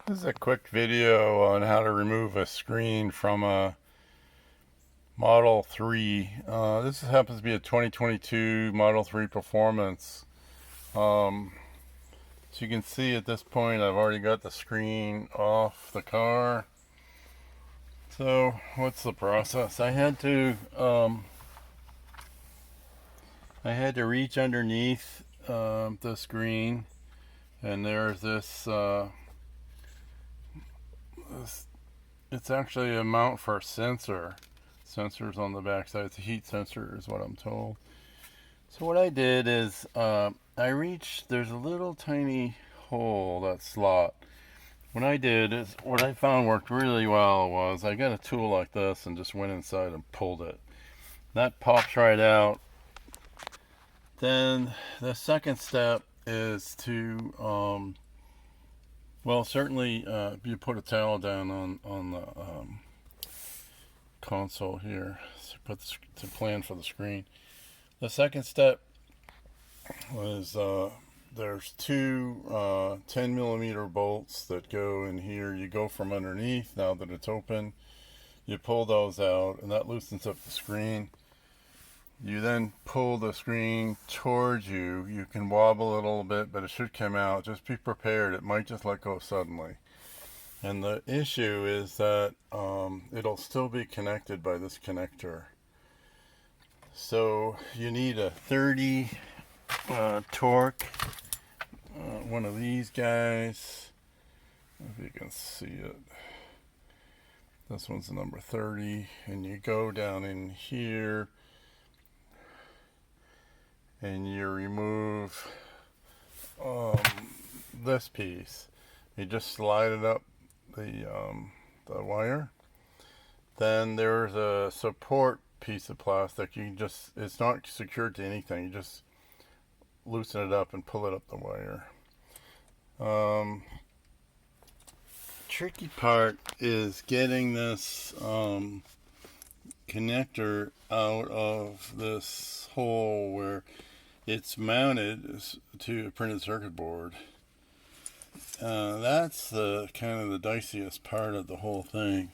This is a quick video on how to remove a screen from a Model 3. This happens to be a 2022 Model 3 Performance. So you can see at this point I've already got the screen off the car. So what's the process? I had to reach underneath the screen, and there's this it's actually a mount for a sensor. Sensors on the back side. It's a heat sensor is what I'm told. So what I did is I reached, there's a little tiny hole, that slot. What I did is, what I found worked really well was I got a tool like this and just went inside and pulled it. That pops right out. Then the second step is to well, certainly you put a towel down on the console here to plan for the screen. The second step was there's two 10mm bolts that go in here. You go from underneath. Now that it's open, you pull those out, and that loosens up the screen. You then pull the screen towards you. You can wobble it a little bit, but it should come out. Just be prepared. It might just let go suddenly. And the issue is that it'll still be connected by this connector. So you need a 30 torque, one of these guys, if you can see it. This one's the number 30, and you go down in here and you remove this piece. You just slide it up the wire. Then there's a support piece of plastic. You can just, it's not secured to anything. You just loosen it up and pull it up the wire. Tricky part is getting this connector out of this hole where it's mounted to a printed circuit board. That's the kind of the diciest part of the whole thing.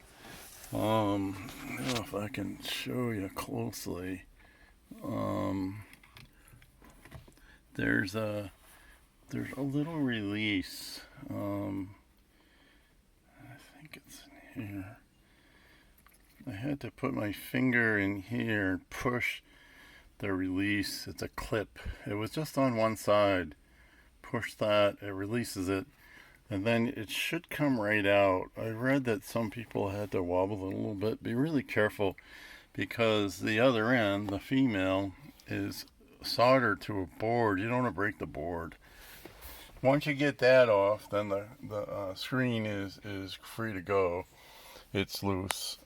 I don't know if I can show you closely. There's a little release. I think it's in here. I had to put my finger in here and push the release. It's a clip. It was just on one side. Push that, it releases it, and then it should come right out. I read that some people had to wobble it a little bit. Be really careful, because the other end, the female, is soldered to a board. You don't want to break the board. Once you get that off, then the screen is free to go. It's loose.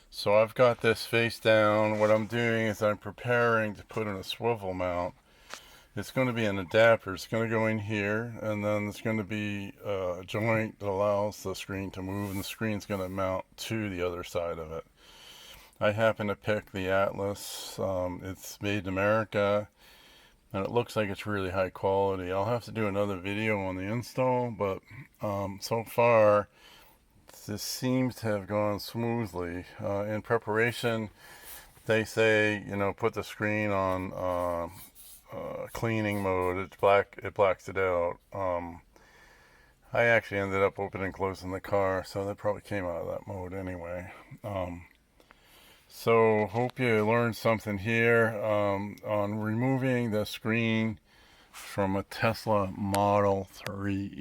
So I've got this face down. What I'm doing is I'm preparing to put in a swivel mount. It's going to be an adapter. It's going to go in here, and then there's going to be a joint that allows the screen to move, and the screen's going to mount to the other side of it. I happen to pick the Atlas. It's made in America, and it looks like it's really high quality. I'll have to do another video on the install, but so far this seems to have gone smoothly. In preparation, they say, you know, put the screen on cleaning mode. It blacks it out. I actually ended up opening and closing the car, so that probably came out of that mode anyway. So hope you learned something here on removing the screen from a Tesla Model 3.